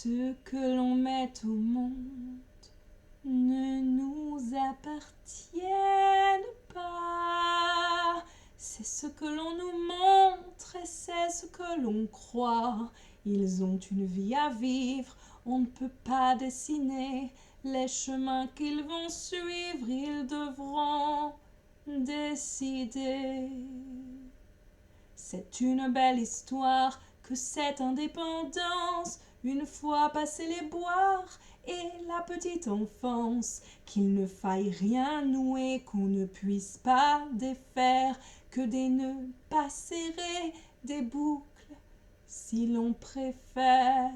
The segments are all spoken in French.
Ce que l'on met au monde ne nous appartiennent pas. C'est ce que l'on nous montre et c'est ce que l'on croit. Ils ont une vie à vivre, on ne peut pas dessiner les chemins qu'ils vont suivre, ils devront décider. C'est une belle histoire que cette indépendance, une fois passé les boires et la petite enfance, qu'il ne faille rien nouer, qu'on ne puisse pas défaire, que des nœuds pas serrés, des boucles, si l'on préfère.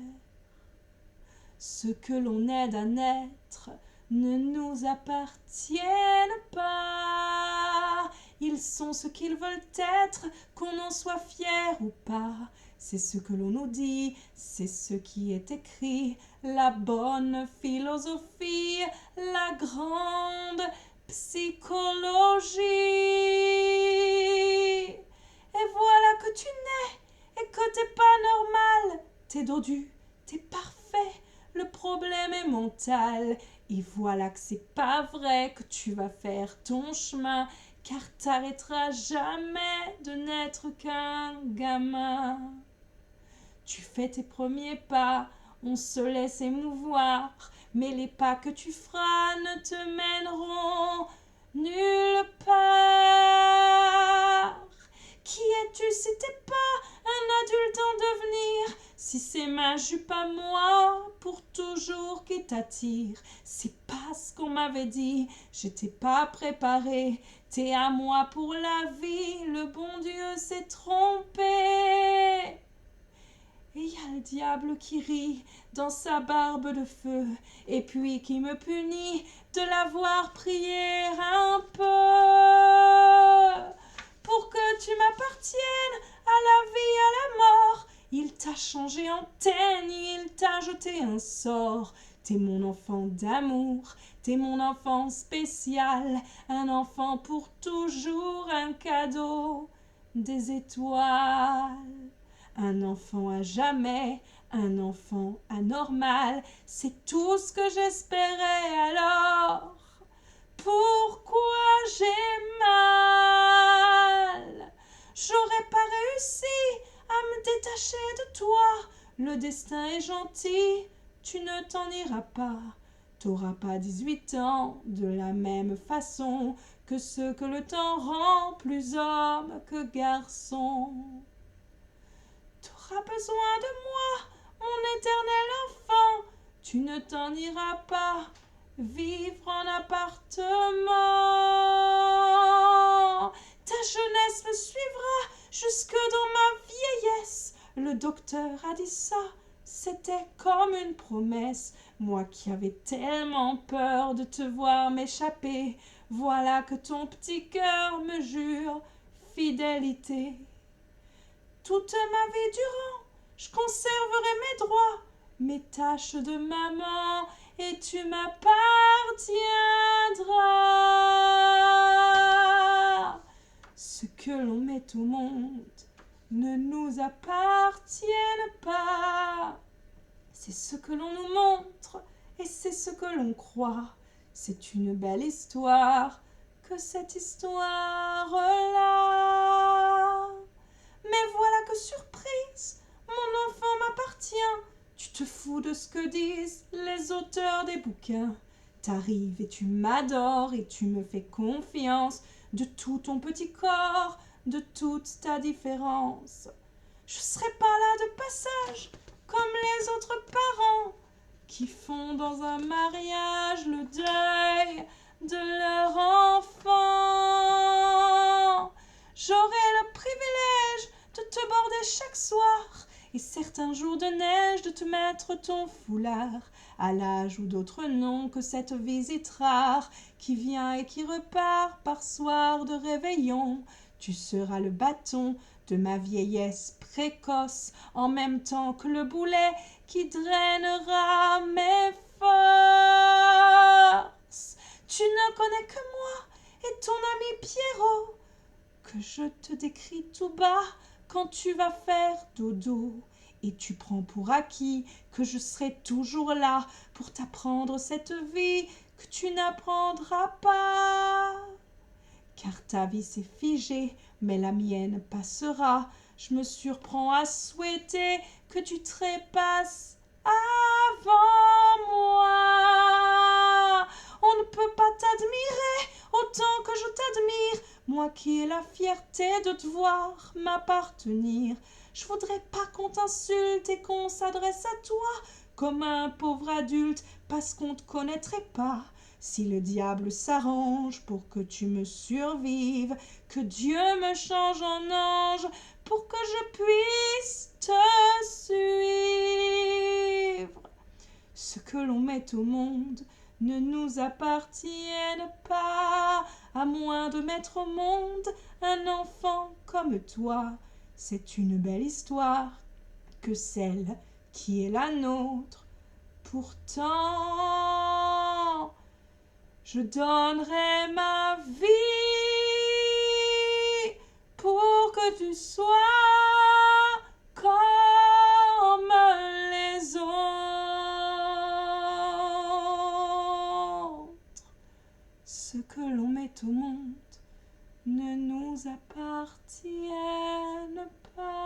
Ce que l'on aide à naître ne nous appartiennent pas. Ils sont ce qu'ils veulent être, qu'on en soit fier ou pas. C'est ce que l'on nous dit, c'est ce qui est écrit, la bonne philosophie, la grande psychologie. Et voilà que tu nais et que t'es pas normal, t'es dodu, t'es parfait, le problème est mental. Et voilà que c'est pas vrai, que tu vas faire ton chemin, car t'arrêteras jamais de n'être qu'un gamin. Tu fais tes premiers pas, on se laisse émouvoir, mais les pas que tu feras ne te mèneront nulle part. Qui es-tu si t'es pas un adulte en devenir? Si c'est ma jupe à moi, pour toujours qui t'attire, c'est pas ce qu'on m'avait dit, j'étais pas préparée, t'es à moi pour la vie, le bon Dieu s'est trompé. Et y a le diable qui rit dans sa barbe de feu, et puis qui me punit de l'avoir prié un peu. Pour que tu m'appartiennes à la vie, à la mort, il t'a changé en teigne, il t'a jeté un sort. T'es mon enfant d'amour, t'es mon enfant spécial, un enfant pour toujours, un cadeau des étoiles. Un enfant à jamais, un enfant anormal, c'est tout ce que j'espérais alors. Pourquoi j'ai mal? J'aurais pas réussi à me détacher de toi. Le destin est gentil, tu ne t'en iras pas. T'auras pas 18 ans de la même façon que ceux que le temps rend plus homme que garçon. T'auras besoin de moi, mon éternel enfant. Tu ne t'en iras pas vivre en appartement. Ta jeunesse me suivra jusque dans ma vieillesse. Le docteur a dit ça, c'était comme une promesse. Moi qui avais tellement peur de te voir m'échapper, voilà que ton petit cœur me jure fidélité. Toute ma vie durant, je conserverai mes droits, mes tâches de maman, et tu m'appartiendras. Ce que l'on met au monde ne nous appartienne pas. C'est ce que l'on nous montre et c'est ce que l'on croit. C'est une belle histoire que cette histoire-là. Mais voilà que surprise, mon enfant m'appartient. Tu te fous de ce que disent les auteurs des bouquins. T'arrives et tu m'adores et tu me fais confiance de tout ton petit corps, de toute ta différence. Je serai pas là de passage comme les autres parents qui font dans un mariage le deuil de leur enfant. J'aurai le privilège de te border chaque soir et certains jours de neige de te mettre ton foulard à l'âge ou d'autres noms que cette visite rare qui vient et qui repart par soir de réveillon. Tu seras le bâton de ma vieillesse précoce en même temps que le boulet qui drainera mes forces. Tu ne connais que moi et ton ami Pierrot que je te décris tout bas quand tu vas faire dodo. et tu prends pour acquis que je serai toujours là pour t'apprendre cette vie que tu n'apprendras pas. Car ta vie s'est figée, mais la mienne passera. Je me surprends à souhaiter que tu trépasses avant moi. On ne peut pas t'admirer autant que je t'admire, moi qui ai la fierté de te voir m'appartenir. Je voudrais pas qu'on t'insulte et qu'on s'adresse à toi comme un pauvre adulte parce qu'on te connaîtrait pas. Si le diable s'arrange pour que tu me survives, que Dieu me change en ange pour que je puisse te suivre. Ce que l'on met au monde ne nous appartienne pas, à moins de mettre au monde un enfant comme toi. C'est une belle histoire que celle qui est la nôtre. Pourtant, je donnerai ma vie pour que tu sois comme les autres. Ce que l'on met au monde ne nous appartienne pas.